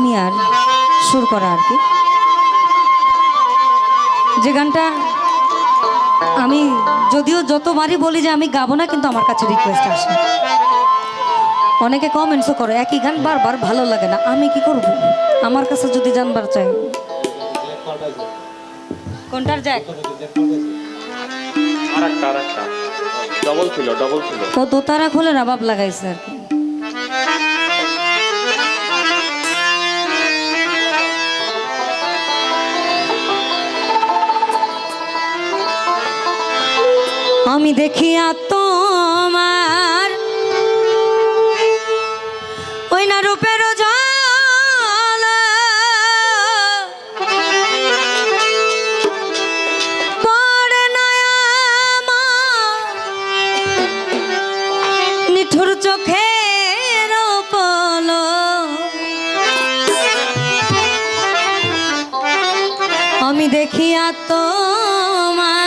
মিয়ার সুর করা আর কি। যে গানটা আমি যদিও যতবারই বলি যে আমি গাবো না, কিন্তু আমার কাছে রিকোয়েস্ট আসে। অনেকে কমেন্টসও করে একই গান বারবার ভালো লাগে না, আমি কি করব? আমার কাছে যদি জানবার চাই কোনটার জ্যাক, ডবল ছিল ও দোতারা খুলে রাবাব লাগাইছে আর কি। আমি দেখিয়া তোমার ওই না রূপের জল পড়ে না আমার নিঠুর চোখের পলক। আমি দেখিয়া তোমার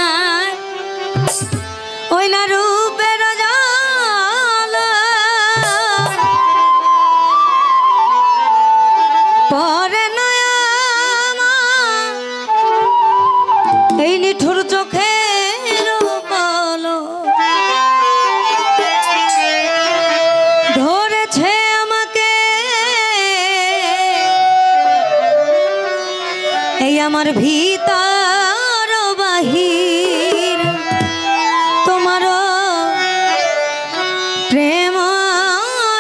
ওই না রূপের জল পরে নয়া এই নিঠুর চোখের পলক ধরেছে আমাকে এই আমার ভিতর বাহির তোমার প্রেম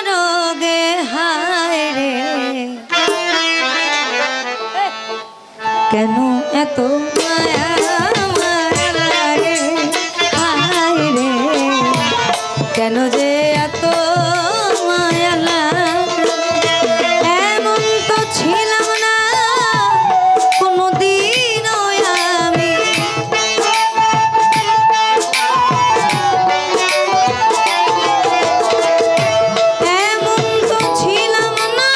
রোগে হায় রে, কেন এত মায়া মায়া লাগে হায় রে, কেন যে এত মায়া লাগে। এমন তো ছিলাম না কোনোদিনও আমি, এমন তো ছিলাম না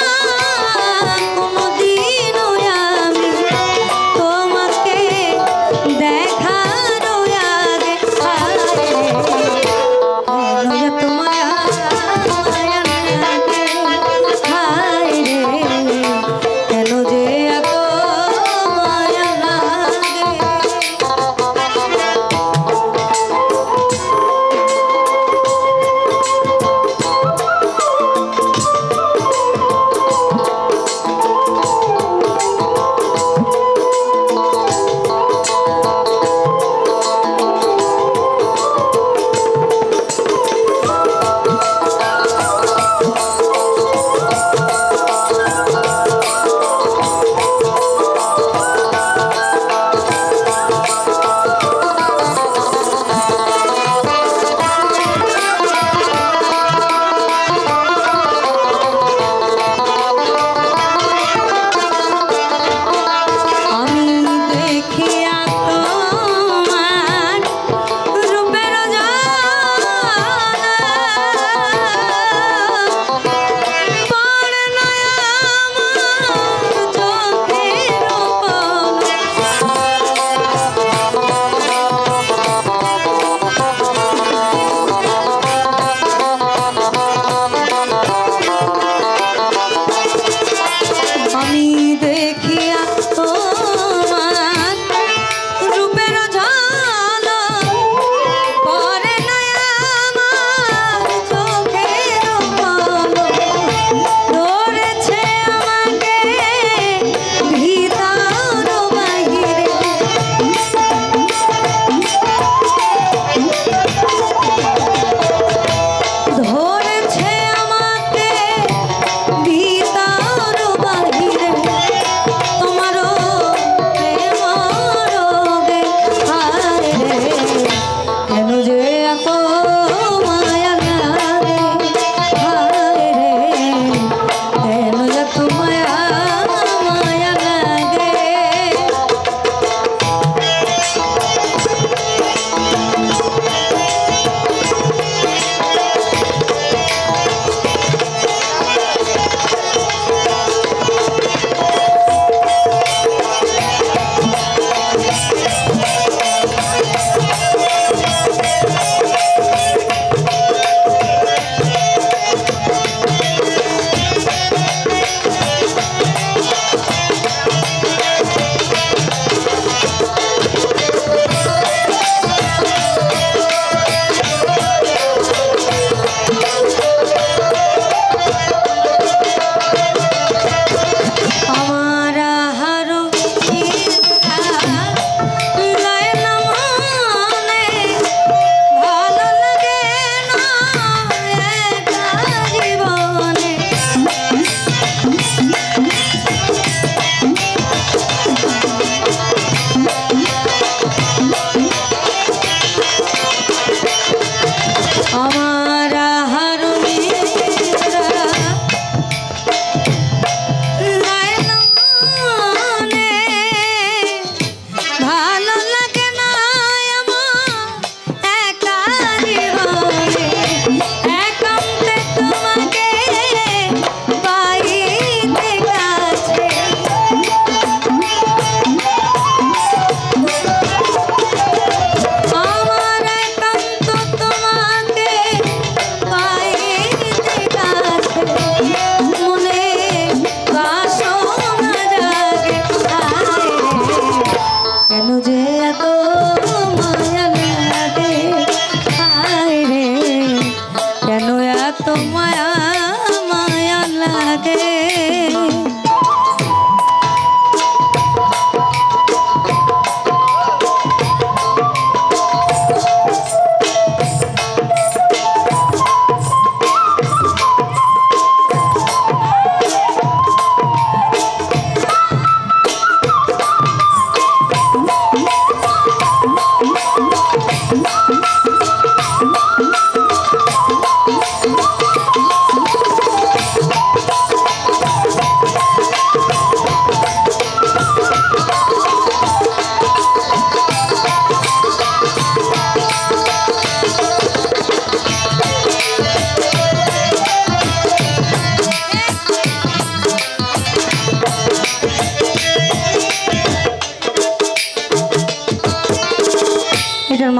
কোনোদিনও আমি, তোমাকে দেখার আগে হায় রে, তোমার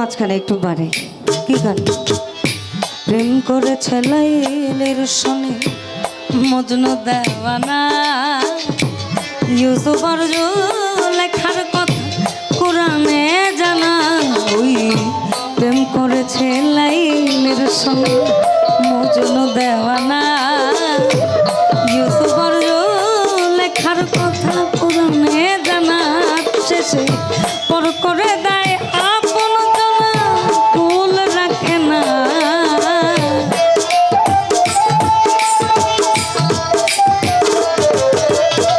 মাঝখানে একটু বাড়ে কি গান প্রেম করেছে লাইলের সনে মজনু দেওয়ানা ইউসুফ আর লেখার কথা কোরআনে জানা ওই প্রেম করেছে লাইলের সনে মজনু দেওয়ানা ইউসুফ আর লেখার কথা কোরআনে জানা শেষে পর করে দেয় আপন জানা কুল রাখে না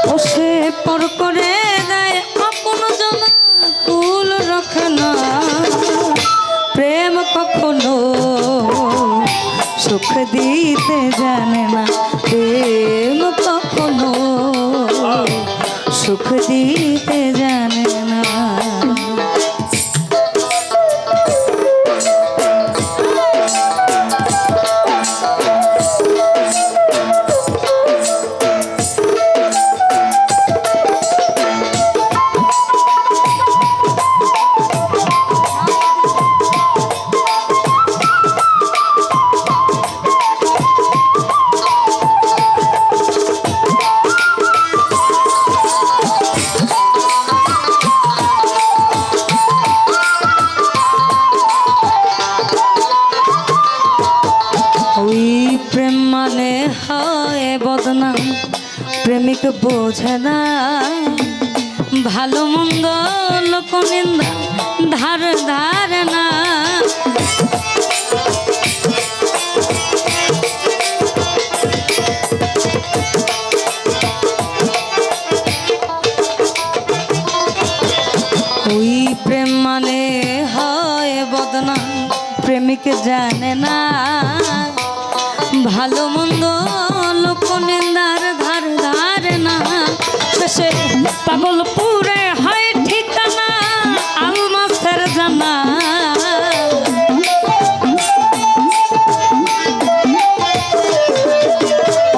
ও সে পর করে দেয় আপন জানা কুল রাখে না প্রেম কখনো সুখ দিতে জানে না প্রেম কখনো সুখ দিতে জানে না ওই প্রেম মানে হয় বদনাম প্রেমিক বোঝে না ভালো মন্দ লোক নিন্দা ধার ধার না ওই প্রেম মানে হয় বদনাম প্রেমিক জানে না ভালো মন্দ লোক নিন্দার ধার ধার না শেষে পাগলপুরে হয় ঠিকানা আলমাসের জানা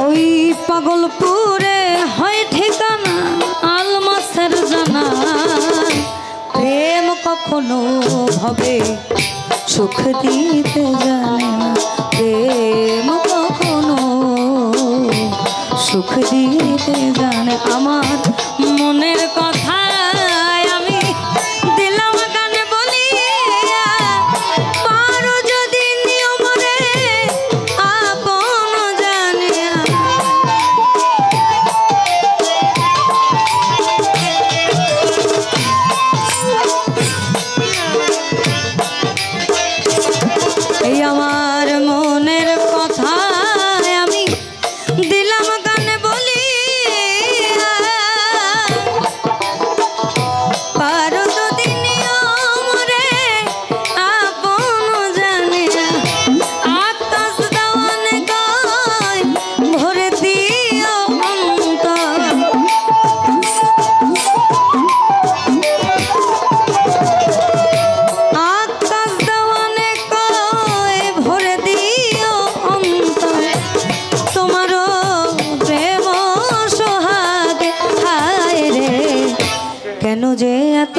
ওই পাগলপুরে হয় ঠিকানা আলমাসের জানা প্রেম কখনো হবে সুখ দিতে জানে না প্রেম কখনো সুখ দিতে জানে আমার মনের কথা আমি দিলাম গানে বলি পারো যদি নিয়ম রে আপন জানিয়া এই আমার মনের কথা আমি দিলাম গানে বলি পারো যদি নিয়ম রে আপন জানিয়া আকাশ দেওয়ানে গায় ভরে দিও অন্তর আকাশ দেওয়ানে কয় ভরে দিও অন্তর তোমারও প্রেম সোহাগে হায় রে কেন যে এত